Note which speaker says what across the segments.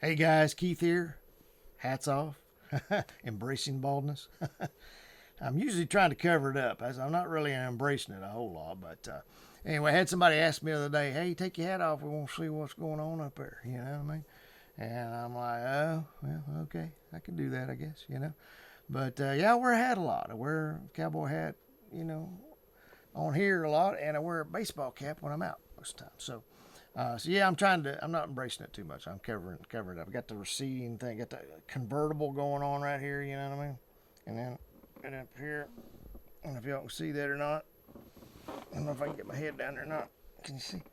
Speaker 1: Hey guys, Keith here. Hats off. Embracing baldness. I'm usually trying to cover it up, as I'm not really embracing it a whole lot. But anyway, I had somebody ask me the other day, "Hey, take your hat off. We want to see what's going on up there." You know what I mean? And I'm like, "Oh, well, okay, I can do that, I guess." But yeah, I wear a hat a lot. I wear a cowboy hat, you know, on here a lot, and I wear a baseball cap when I'm out most of the time. So yeah, I'm not embracing it too much. I'm covering it up. I got the receding thing, got the convertible going on right here. You know what I mean? And then and up here, I don't know if y'all can see that or not. I don't know if I can get my head down there or not. Can you see?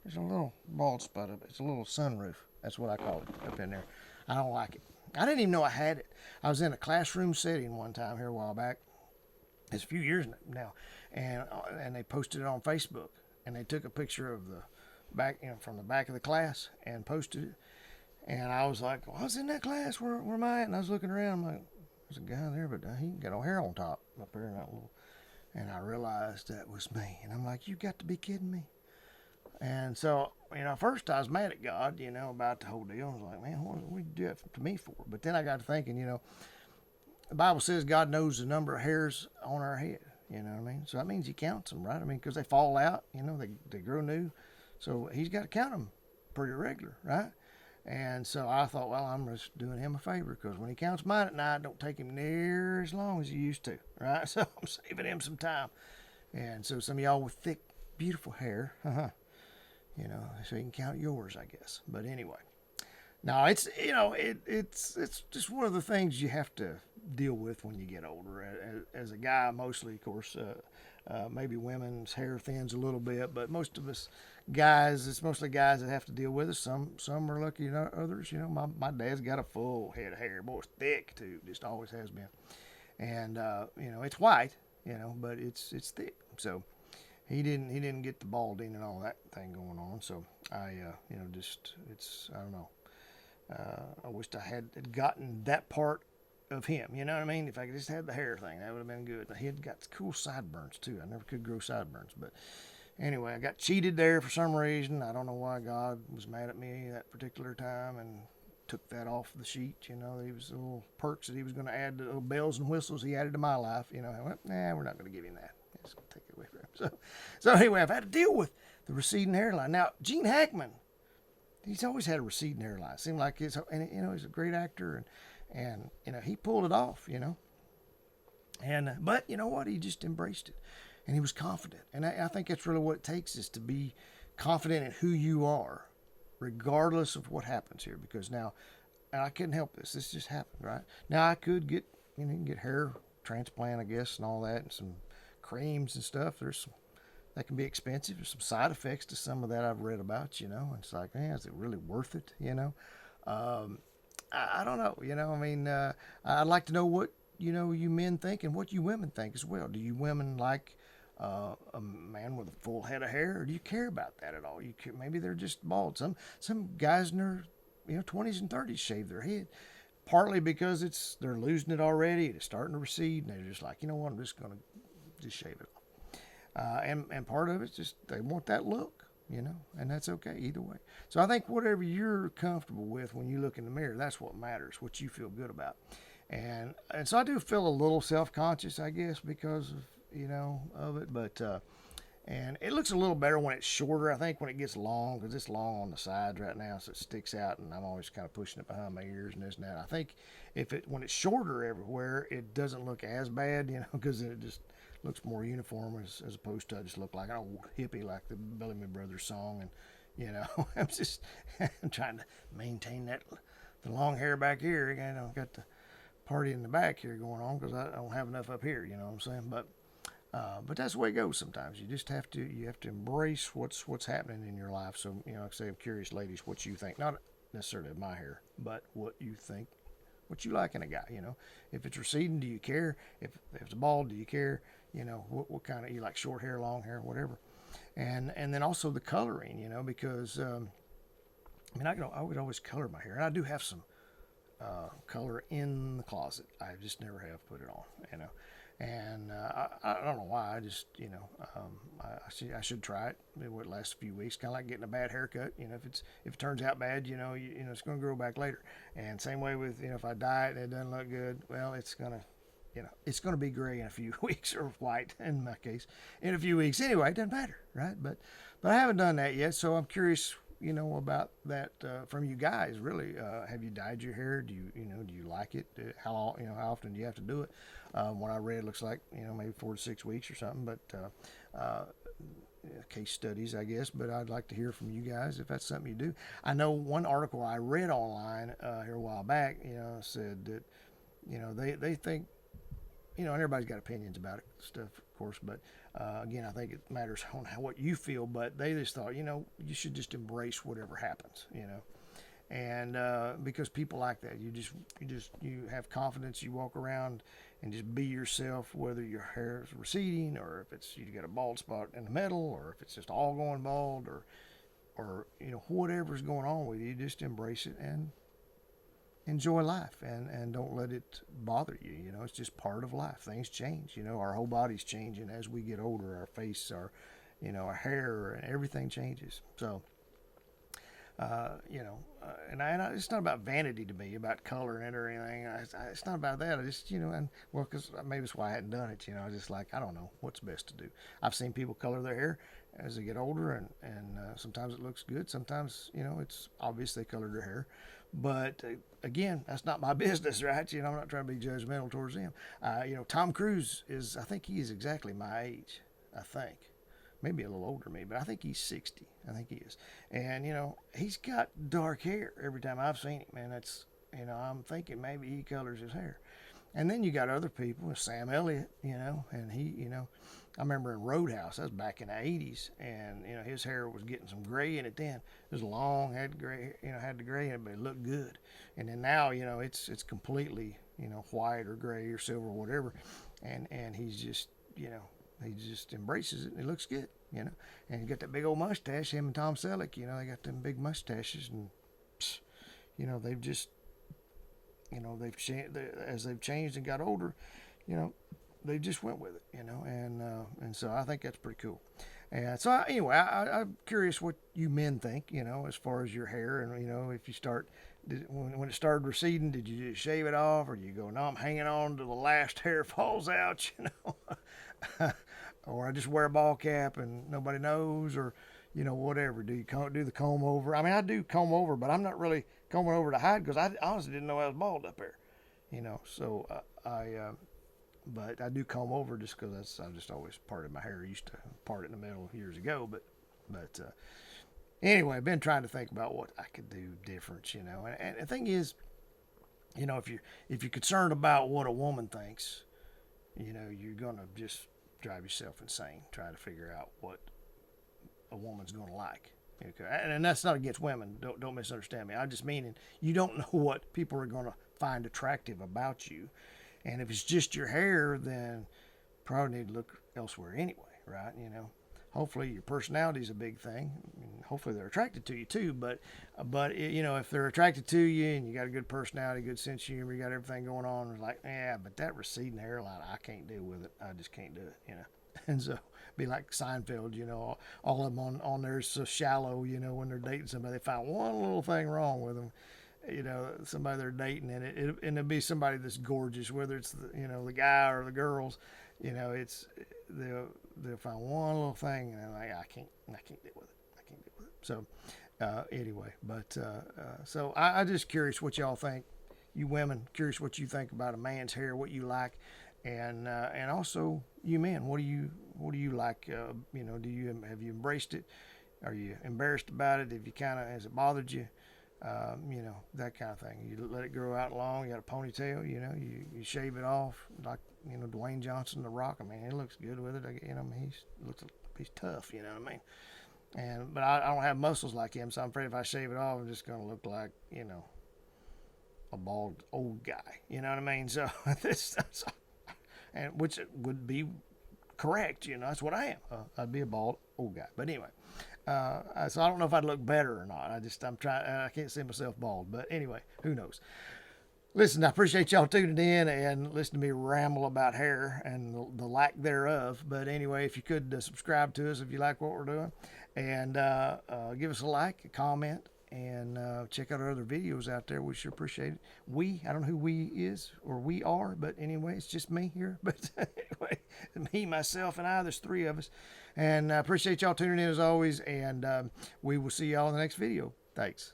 Speaker 1: There's a little bald spot up. It's a little sunroof. That's what I call it up in there. I don't like it. I didn't even know I had it. I was in a classroom setting one time here a while back. It's a few years now, and they posted it on Facebook, and they took a picture of the back, from the back of the class and posted it. And I was like, well, I was in that class. Where am I at? And I was looking around. I'm like, there's a guy there, but he got no hair on top up there in that little. And I realized that was me. And I'm like, you got to be kidding me. And so, first I was mad at God, about the whole deal. I was like, man, what did you do that to me for? But then I got to thinking, the Bible says God knows the number of hairs on our head. You know what I mean? So that means He counts them, right? I mean, because they fall out, they grow new. So He's got to count them pretty regular, right? And so I thought, well, I'm just doing Him a favor because when He counts mine at night, don't take Him near as long as He used to, right? So I'm saving Him some time. And so some of y'all with thick, beautiful hair, so you can count yours, I guess. But anyway, no, it's just one of the things you have to deal with when you get older. As a guy, mostly, of course, maybe women's hair thins a little bit, but most of us guys, it's mostly guys that have to deal with it. Some are lucky, others. My dad's got a full head of hair, boy, it's thick too, just always has been, and it's white, but it's thick. So he didn't get the balding and all that thing going on. So just it's I don't know. I wished I had gotten that part of him. You know what I mean? If I could just had the hair thing, that would have been good. He had got cool sideburns too. I never could grow sideburns, but anyway, I got cheated there for some reason. I don't know why God was mad at me that particular time and took that off the sheet. He was little perks that he was going to add, the little bells and whistles he added to my life. I went, nah, we're not going to give him that. Just take it away from him. So anyway, I've had to deal with the receding hairline. Now, Gene Hackman, he's always had a receding hairline. It seemed like he's a great actor, and he pulled it off. And but you know what? He just embraced it, and he was confident. And I think that's really what it takes, is to be confident in who you are, regardless of what happens here. Because now, and I couldn't help this. This just happened, right? Now I could get you can get hair transplant, I guess, and all that, and some creams and stuff. That can be expensive. There's some side effects to some of that I've read about. It's like, man, is it really worth it? Um, I don't know. I mean, I'd like to know what you men think and what you women think as well. Do you women like a man with a full head of hair, or do you care about that at all? Maybe they're just bald. Some guys in their 20s and 30s shave their head, partly because they're losing it already. It's starting to recede, and they're just like, you know what, I'm just gonna just shave it off. And part of it's just they want that look, and that's okay either way. So I think whatever you're comfortable with when you look in the mirror, that's what matters, what you feel good about. And so I do feel a little self conscious, I guess, because of it, but and it looks a little better when it's shorter. I think when it gets long, because it's long on the sides right now, so it sticks out, and I'm always kind of pushing it behind my ears and this and that. I think when it's shorter everywhere, it doesn't look as bad, because it just looks more uniform as opposed to I just look like an old hippie, like the Bellamy Brothers song, and I'm just I'm trying to maintain the long hair back here. Got the party in the back here going on because I don't have enough up here. You know what I'm saying? But that's the way it goes sometimes. You have to embrace what's happening in your life. So like I say, I'm curious, ladies, what you think. Not necessarily of my hair, but what you think, what you like in a guy. If it's receding, do you care? If it's bald, do you care? What kind of, you like short hair, long hair, whatever. And then also the coloring. Because I would always color my hair, and I do have some color in the closet. I just never have put it on. And I don't know why. I just, I should try it. It would last a few weeks, kind of like getting a bad haircut. If it turns out bad, it's going to grow back later. And same way with, if I dye it and it doesn't look good, well, it's going to be gray in a few weeks, or white in my case, in a few weeks. Anyway, it doesn't matter, right? But I haven't done that yet, so I'm curious, about that from you guys. Really, have you dyed your hair? Do you like it? How often do you have to do it? What I read, it looks like maybe 4 to 6 weeks or something. But case studies, I guess. But I'd like to hear from you guys if that's something you do. I know one article I read online here a while back, said that they think, and everybody's got opinions about it, stuff, of course. But again, I think it matters on what you feel. But they just thought, you should just embrace whatever happens, and because people like that, you have confidence. You walk around and just be yourself, whether your hair is receding, or if it's you got a bald spot in the middle, or if it's just all going bald, or whatever's going on with you, just embrace it and enjoy life, and don't let it bother you. It's just part of life. Things change. Our whole body's changing as we get older. Our face, our hair, and everything changes. So it's not about vanity to me, about coloring it or anything. It's not about that. I just, because maybe that's why I hadn't done it. I was just like, I don't know what's best to do. I've seen people color their hair as they get older, and sometimes it looks good. Sometimes, it's obvious they colored their hair. But again, that's not my business, right? I'm not trying to be judgmental towards them. Tom Cruise I think he is exactly my age, I think. Maybe a little older than me, but I think he's 60. I think he is. And, he's got dark hair every time I've seen him. And that's, I'm thinking maybe he colors his hair. And then you got other people, Sam Elliott, and he, I remember in Roadhouse, that was back in the 80s, and, his hair was getting some gray in it then. It was long, had gray, had the gray in it, but it looked good. And then now, it's completely, white or gray or silver or whatever. And he's just, he just embraces it. And it looks good, And he got that big old mustache. Him and Tom Selleck, they got them big mustaches, and they've just, they've changed as they've changed and got older. They just went with it, and so I think that's pretty cool. And so anyway, I'm curious what you men think, as far as your hair, and if you when it started receding, did you just shave it off, or do you go, no, I'm hanging on to the last hair falls out, or I just wear a ball cap and nobody knows, or whatever. Do you do the comb over? I mean, I do comb over, but I'm not really combing over to hide, because I honestly didn't know I was bald up there, So but I do comb over just because I've just always parted my hair. I used to part it in the middle years ago, but anyway, I've been trying to think about what I could do different, And the thing is, if you're concerned about what a woman thinks, you're gonna just drive yourself insane trying to figure out what a woman's gonna like. Okay, and that's not against women. Don't misunderstand me. I'm just meaning you don't know what people are gonna find attractive about you. And if it's just your hair, then probably need to look elsewhere anyway, right? Hopefully your personality is a big thing. Hopefully they're attracted to you too. But if they're attracted to you and you got a good personality, good sense of humor, you got everything going on, it's like, yeah, but that receding hairline, I can't deal with it. I just can't do it, And so be like Seinfeld, all of them on there is so shallow, when they're dating somebody, they find one little thing wrong with them. Somebody they're dating, and it'll be somebody that's gorgeous, whether it's the guy or the girls, it's they'll find one little thing, and they're like, I can't deal with it. So anyway, but so I'm just curious what y'all think, you women, curious what you think about a man's hair, what you like, and also you men, what do you like? Have you embraced it? Are you embarrassed about it? Has it bothered you? That kind of thing. You let it grow out long. You got a ponytail. You shave it off like Dwayne Johnson, The Rock. I mean, he looks good with it. He's tough. You know what I mean? But I don't have muscles like him, so I'm afraid if I shave it off, I'm just gonna look like a bald old guy. You know what I mean? So and which would be correct. That's what I am. I'd be a bald old guy. But anyway. So I don't know if I'd look better or not. I'm trying. I can't see myself bald, but anyway, who knows? Listen, I appreciate y'all tuning in and listening to me ramble about hair and the lack thereof. But anyway, if you could subscribe to us if you like what we're doing, and give us a like, a comment, and check out our other videos out there. We sure appreciate it. I don't know who we is or we are, but anyway, it's just me here. But anyway, me, myself, and I, there's three of us. And I appreciate y'all tuning in as always, and we will see y'all in the next video. Thanks.